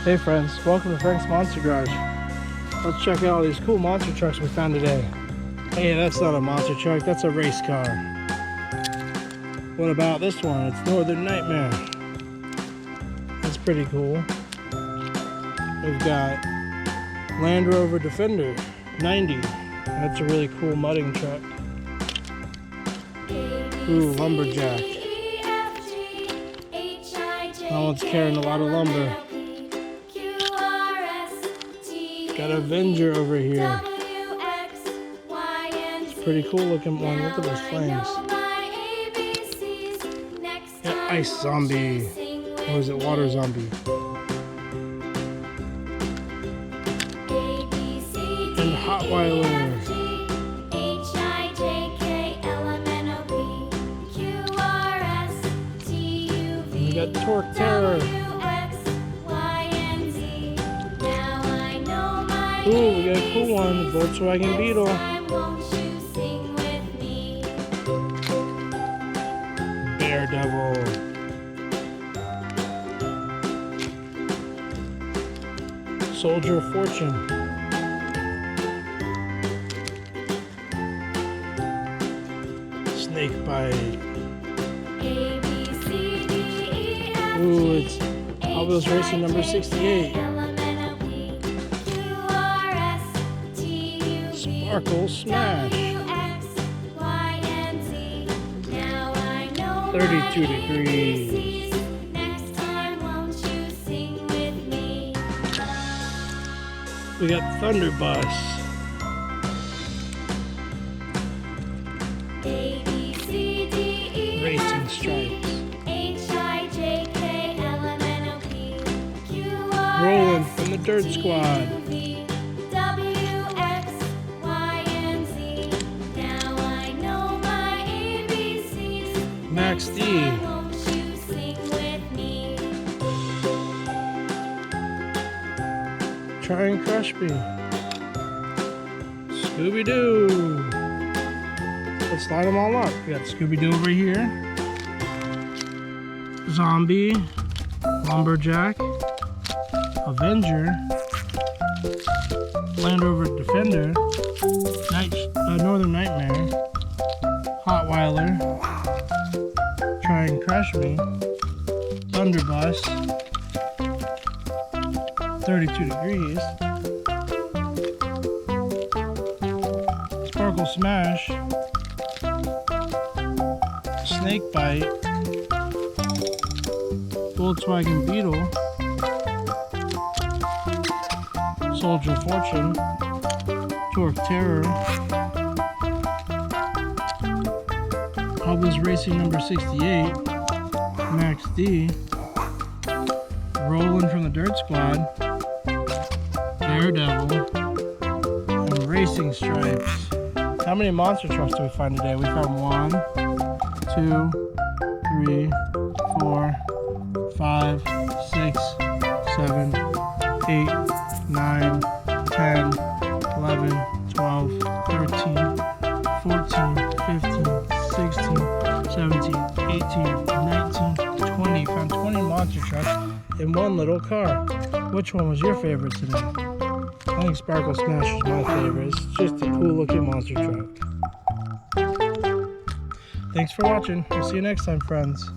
Hey friends, welcome to Frank's Monster Garage. Let's check out all these cool monster trucks we found today. Hey, that's not a monster truck, that's a race car. What about this one? It's Northern Nightmare. That's pretty cool. We've got Land Rover Defender 90. That's a really cool mudding truck. Ooh, Lumberjack. That one's carrying a lot of lumber. Got Avenger over here. It's a pretty cool looking one. Look at those flames. Got Ice Zombie. Or is it Water Zombie? And Hotweiler. And we got Torque Terror. Ooh, we got a cool one, the Volkswagen Beetle. Daredevil. Soldier of Fortune. Snakebite. Ooh, it's Hot Wheels Racing number 68. Sparkle Smash. 32 degrees. We got Thunderbus. Racing Stripes. Rolling from the Dirt Squad. Max D. Try and Crush Me. Scooby-Doo. Let's line them all up. We got Scooby-Doo over here. Zombie. Lumberjack. Avenger. Land Rover Defender. Northern Nightmare. Hotweiler. Try and Crush Me. Thunderbus. 32 degrees. Sparkle Smash. Snakebite. Volkswagen Beetle. Soldier of Fortune. Torque Terror. Hot Wheels Racing number 68. Max D. Rolling from the Dirt Squad. Daredevil. And Racing Stripes. How many monster trucks do we find today? We found 1, 2, 3, 4, 5, 6, 7, 8, 9, 10, 11, 12, 13, 14, 15, 16, 17, 18, 19, 20. Found 20 monster trucks in one little car. Which one was your favorite today? I think Sparkle Smash is my favorite. It's just a cool looking monster truck. Thanks for watching. We'll see you next time, friends.